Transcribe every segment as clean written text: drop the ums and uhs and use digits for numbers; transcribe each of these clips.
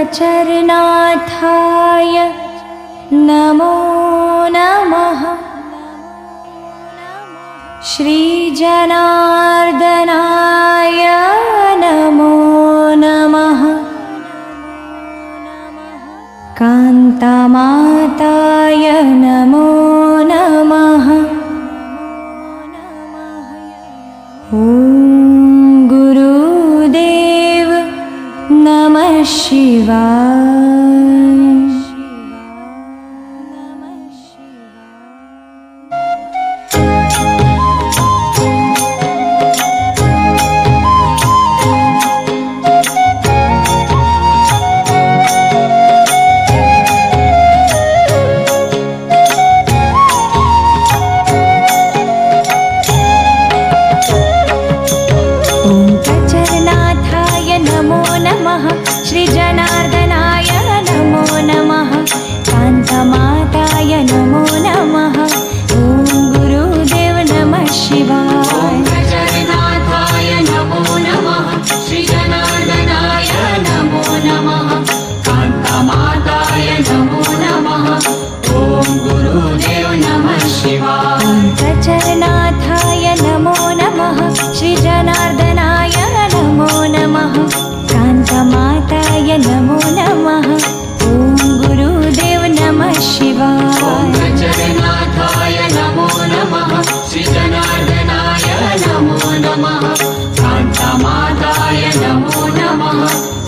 ओङ्कचरनाथाय नमो नमः। श्रीजनार्दनाय नमो नमः। कान्तामाताय नमो नमः। ॐ गुरुदेव नमः शिवाय। ओङ्कचरनाथाय नमो नमः। श्रीजनार्दनाय नमो नमः। कान्तमाताय नमो नमः। ॐ गुरुदेव नमः शिवाय। ओङ्कचरनाथाय नमो नमः। श्रीजनार्दनाय नमो नमः। कान्तमाताय नमो नमः। ॐ गुरुदेव नमः शिवाय। ओङ्कचरनाथाय नमो नमः। श्रीजनार्दनाय नमो नमः। कान्तमाताय नमो नमः। ॐ गुरुदेव नमः शिवाय। ओङ्कचरनाथाय नमो नमः। श्रीजनार्दनाय नमो नमः। कान्तमाताय नमो नमः।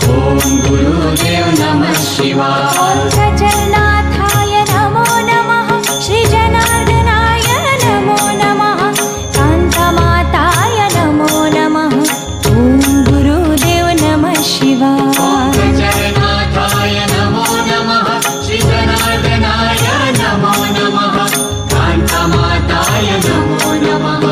ॐ गुरुदेव नमः शिवाय। ओङ्कचरनाथाय नमो नमः। श्रीजनार्दनाय नमो नमः। कान्तमाताय नमो नमः। ॐ गुरुदेव नमः शिवाय। ओङ्कचरनाथाय नमो नमः। श्रीजनार्दनाय नमो नमः। कान्तमाताय नमो नमः।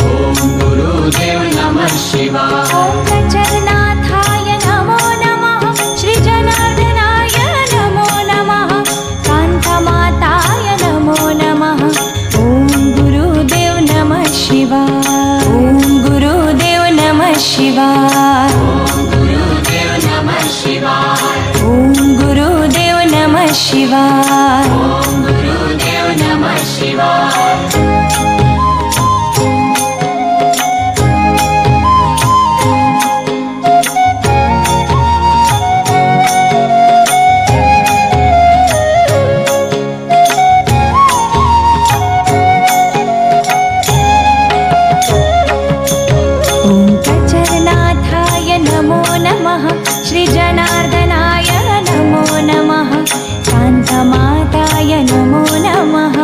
ॐ गुरुदेव नमः शिवाय। ओङ्कचरनाथाय नमो नमः। श्रीजनार्दनाय नमो नमः। कान्तमाताय नमो नमः। ॐ गुरुदेव नमः शिवाय। ॐ गुरुदेव नमः शिवाय। ॐ गुरुदेव नमः शिवाय। ॐ गुरुदेव नमः शिवाय। ॐ गुरुदेव नमः शिवाय। ओङ्कचरनाथाय नमो नमः। श्रीजनार्दनाय नमो नमः। कान्तमाताय नमो नमः।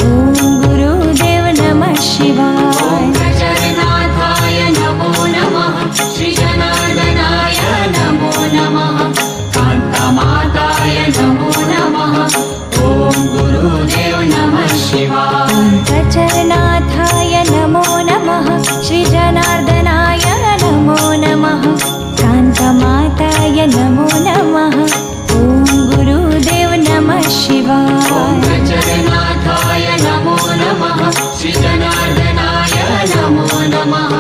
ॐ गुरुदेव नमः शिवाय। ओङ्कचरनाथाय नमो नमः। श्रीजनार्दनाय नमो नमः। कान्तमाताय नमो नमः। ॐ गुरुदेव नमः शिवाय। ओङ्कचरनाथाय नमो नमः। श्रीजनार्दनाय नमो नमः। कान्तमाताय नमो नमः। ॐ गुरुदेव नमः शिवाय। ओङ्कचरनाथाय नमो नमः। श्रीजनार्दनाय नमो नमः।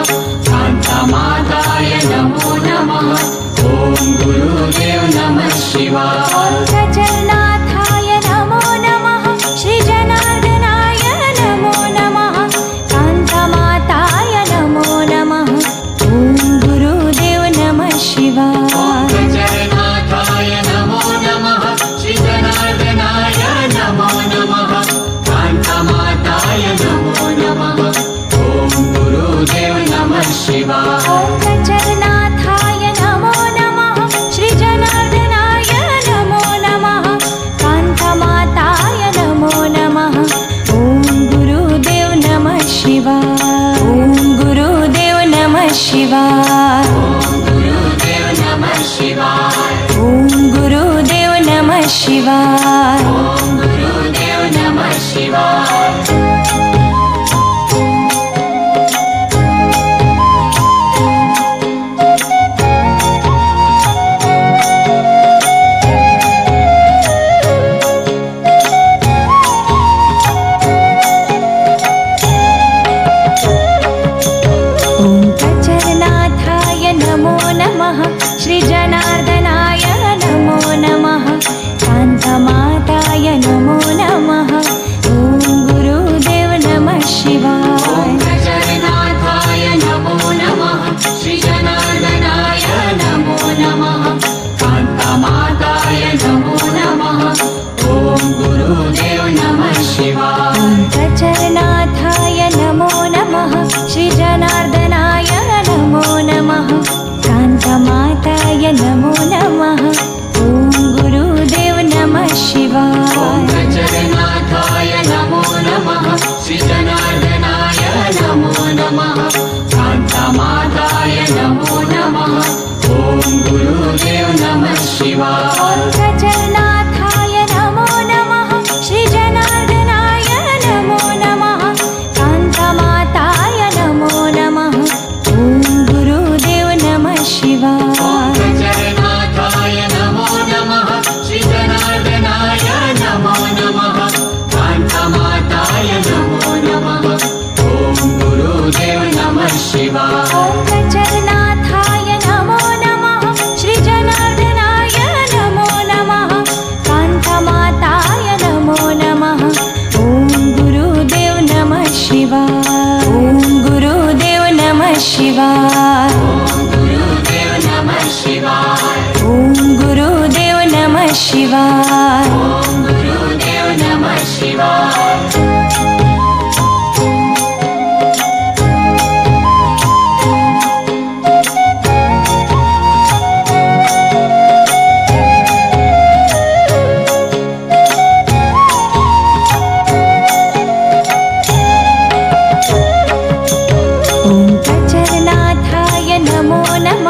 कान्तमाताय नमो नमः। ॐ गुरुदेव नमः शिवाय। ओङ्कचरनाथाय नमो नमः। श्रीजनार्दनाय नमो नमः। कान्तमाताय नमो नमः। ॐ गुरुदेव नमः शिवाय। ओङ्कचरनाथाय नमो नमः। श्रीजनार्दनाय नमो नमः। कान्तमाताय नमो नमः। ॐ गुरुदेव नमः शिवाय। ओङ्कचरनाथाय नमो नमः। श्रीजनार्दनाय नमो नमः। कान्तमाताय नमो नमः। ॐ गुरुदेव नमः शिवाय। ॐ गुरुदेव नमः शिवाय। ॐ गुरुदेव नमः शिवाय। ॐ गुरुदेव नमः शिवाय। ॐ गुरुदेव नमः शिवाय। ओङ्कचरनाथाय नमो नमः। श्रीजनार्दनाय नमो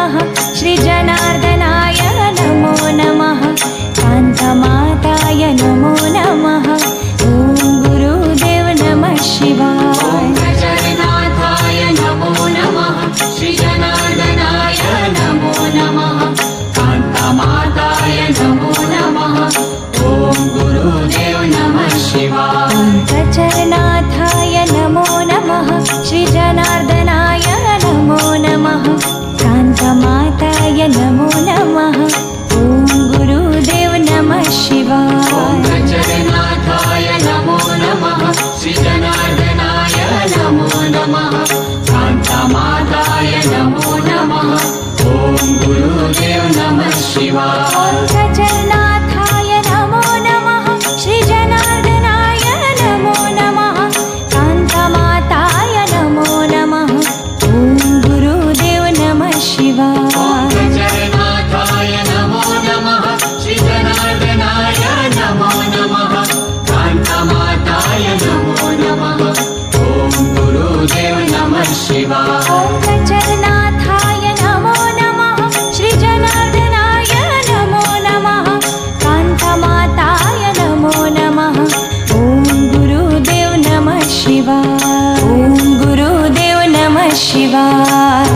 नमः श्रीजनार्दनाय नमो नमः कान्तमाताय नमो नमः ॐ गुरुदेव नमः शिवाय गजनाथाय नमो नमः श्रीजनार्दनाय नमो नमः कान्तमाताय नमो नमः ॐ गुरुदेव नमः शिवाय गजनाथाय नमो नमः श्रीजनार्दनाय नमो नमः कान्तमाताय नमो नमः ॐ गुरुदेव नमः शिवाय गजनाथाय नमो नमः श्रीजनार्दनाय नमो नमः कान्तमाताय नमो नमः ॐ गुरुदेव नमः शिवाय गजनाथाय नमो नमः श्रीजनार्दनाय नमो नमः कान्तमाताय नमो नमः ॐ गुरुदेव नमः शिवाय गजनाथाय नमो नमः श्रीजनार्दनाय नमो नमः कान्तमाताय नमो नमः ॐ गुरुदेव नमः शिवाय गजनाथाय नमो नमः श्रीजनार्दनाय नमो नमः कान्तमाताय नमो नमः ॐ गुरुदेव नमः शिवाय ॐ गुरुदेव नमः शिवाय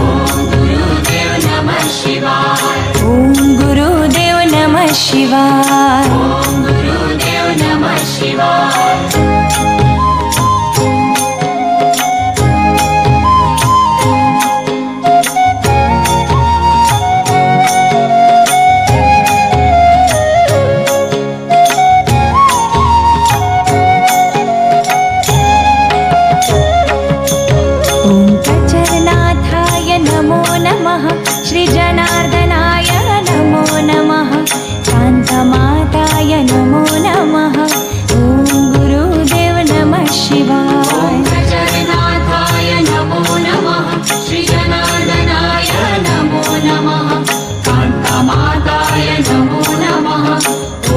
गुरुदेव नमः शिवाय ॐ गुरुदेव नमः शिवाय गुरुदेव नमः शिवाय गजनाथाय नमो नमः श्रीजनार्दनाय नमो नमः कान्तमाताय नमो नमः ॐ गुरुदेव नमः शिवाय गजनाथाय नमो नमः श्रीजनार्दनाय नमो नमः कान्तमाताय नमो नमः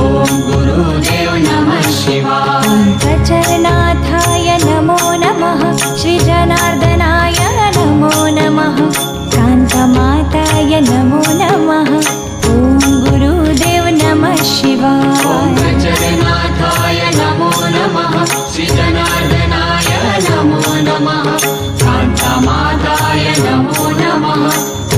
ॐ गुरुदेव नमः शिवाय गजनाथाय नमो नमः श्रीजनार्दनाय नमो नमः कान्तमाताय नमो नमः ॐ गुरुदेव नमः शिवाय गजनाथाय नमो नमः श्रीजनार्दनाय नमो नमः कान्तमाताय नमो नमः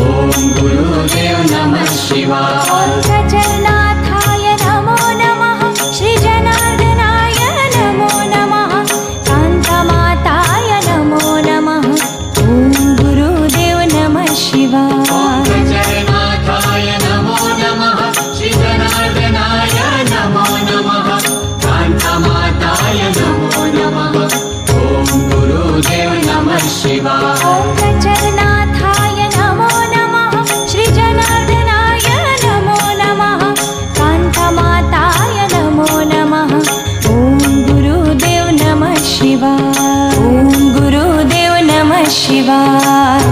ॐ गुरुदेव नमः शिवाय गजनाथाय नमो नमः श्रीजनार्दनाय नमो नमः कान्तमाताय नमो नमः ॐ गुरुदेव नमः शिवाय गजनाथाय नमो नमः श्रीजनार्दनाय नमो नमः कान्तमाताय नमो नमः ॐ गुरुदेव नमः शिवाय गजनाथाय नमो नमः श्रीजनार्दनाय नमो नमः कान्तमाताय नमो नमः ॐ गुरुदेव नमः शिवाय ॐ गुरुदेव नमः शिवाय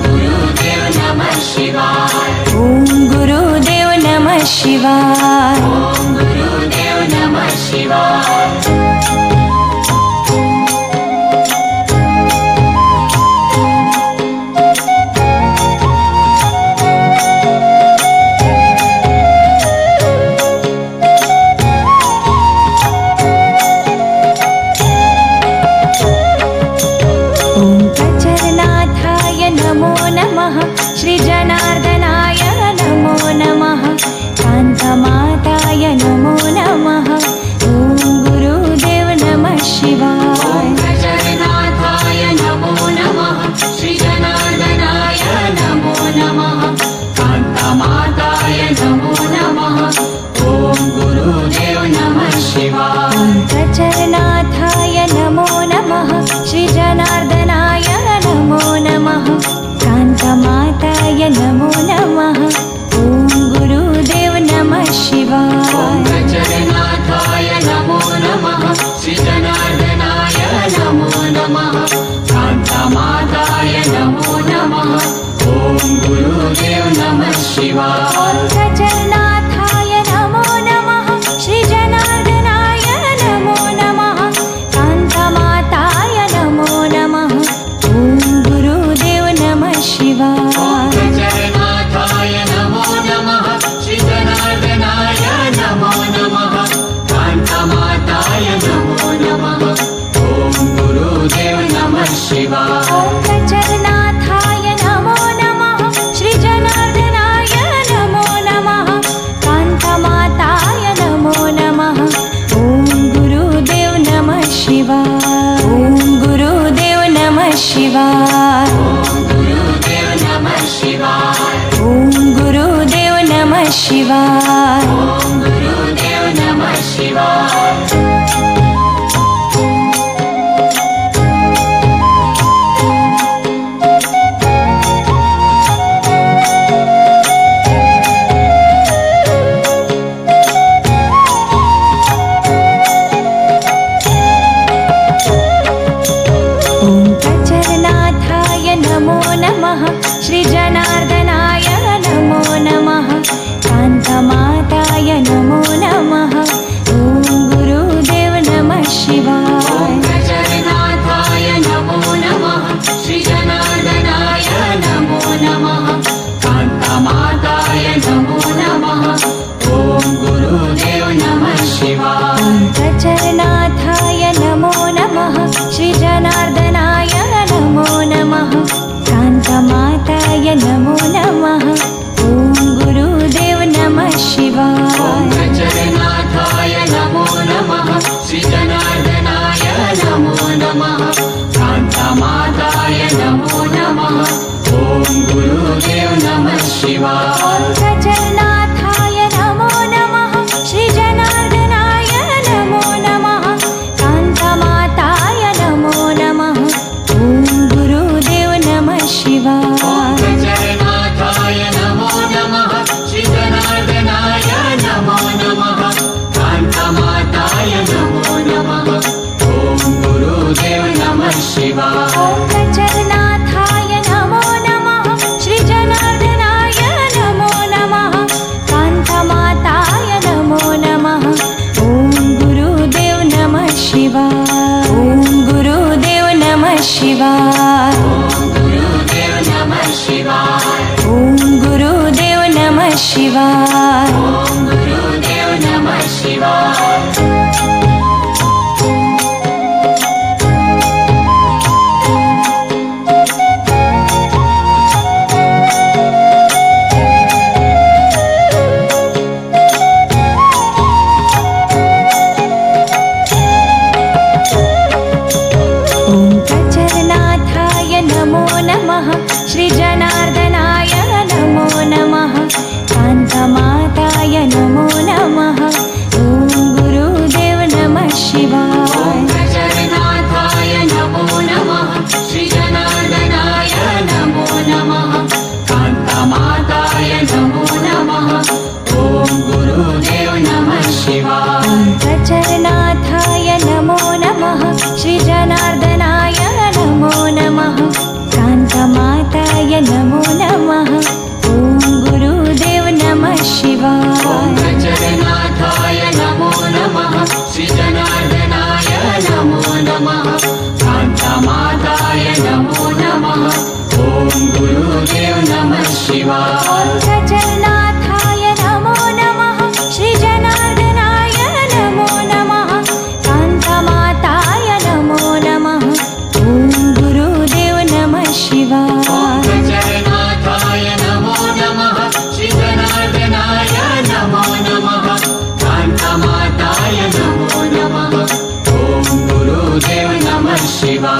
गुरुदेव नमः शिवाय ॐ गुरुदेव नमः शिवाय गुरुदेव नमः शिवाय गजनाथाय नमो नमः श्रीजनार्दनाय नमो नमः कान्तमाताय नमो नमः ॐ गुरुदेव नमः शिवाय गजनाथाय नमो नमः श्रीजनार्दनाय नमो नमः कान्तमाताय नमो नमः ॐ गुरुदेव नमः शिवाय गजनाथाय नमो नमः श्रीजनार्दनाय नमो नमः कान्तमाताय नमो नमः ॐ गुरुदेव नमः शिवाय गजनाथाय नमो नमः श्रीजनार्दनाय नमो नमः कान्तमाताय नमो नमः ॐ गुरुदेव नमः शिवाय गजनाथाय नमो नमः श्रीजनार्दनाय नमो नमः कान्तमाताय नमो नमः ॐ गुरुदेव नमः शिवाय गजनाथ शिवाय। ॐ गुरुदेव नमः शिवाय। ओंकाचरनाथाय नमो नमः। श्री जनार्दनाय नमो नमः। कांतमाताय नमो नमः। ओम गुरुदेव नमः शिवाय। ओंकाचरनाथाय नमो नमः। श्री जनार्दनाय नमो नमः। कांतमाताय नमो नमः। ॐ गुरुदेव नमः शिवाय। ओंकाचरनाथाय नमो नमः। श्री जनार्दनाय नमो नमः। कांतमाताय नमो नमः। ओम गुरुदेव नमः शिवाय। ओंकाचरनाथाय नमो नमः। श्री जनार्दनाय नमो नमः। कांतमाताय नमो नमः। ॐ गुरुदेव नमः शिवाय। ओंकाचरनाथाय नमो नमः। श्री जनार्दनाय नमो नमः। कांतमाताय नमो नमः। ओम गुरुदेव नमः शिवाय। ओंकाचरनाथाय नमो नमः। श्री जनार्दनाय नमो नमः। कांतमाताय नमो नमः। ॐ गुरुदेव नमः शिवाय। ओंकाचरनाथाय नमो नमः। श्री जनार्दनाय नमो नमः। कांतमाताय नमो नमः। ओम गुरुदेव नमः शिवाय। ओम गुरुदेव नमः शिवाय। ॐ गुरुदेव नमः शिवाय। ओम गुरुदेव नमः शिवाय। ॐ गुरुदेव नमः शिवाय। ओंकाचरनाथाय नमो नमः। श्री जनार्दनाय नमो नमः। कांतमाताय नमो नमः। ओम गुरुदेव नमः शिवाय। ओंकाचरनाथाय नमो नमः। श्री जनार्दनाय नमो नमः। कांतमाताय नमो नमः। ॐ गुरुदेव नमः शिवाय। ओंकाचरनाथाय नमो नमः। श्री जनार्दनाय नमो नमः। कांतमाताय नमो नमः। ओम गुरुदेव नमः शिवाय। ओंकाचरनाथाय नमो नमः। श्री जनार्दनाय नमो नमः। कांतमाताय नमो नमः। ॐ गुरुदेव नमः शिवाय। ओंकाचरनाथाय नमो नमः। श्री जनार्दनाय नमो नमः। कांतमाताय नमो नमः। ओम गुरुदेव नमः शिवाय। ओंकाचरनाथाय नमो नमः। श्री जनार्दनाय नमो नमः। कांतमाताय नमो नमः। ॐ गुरुदेव नमः शिवाय।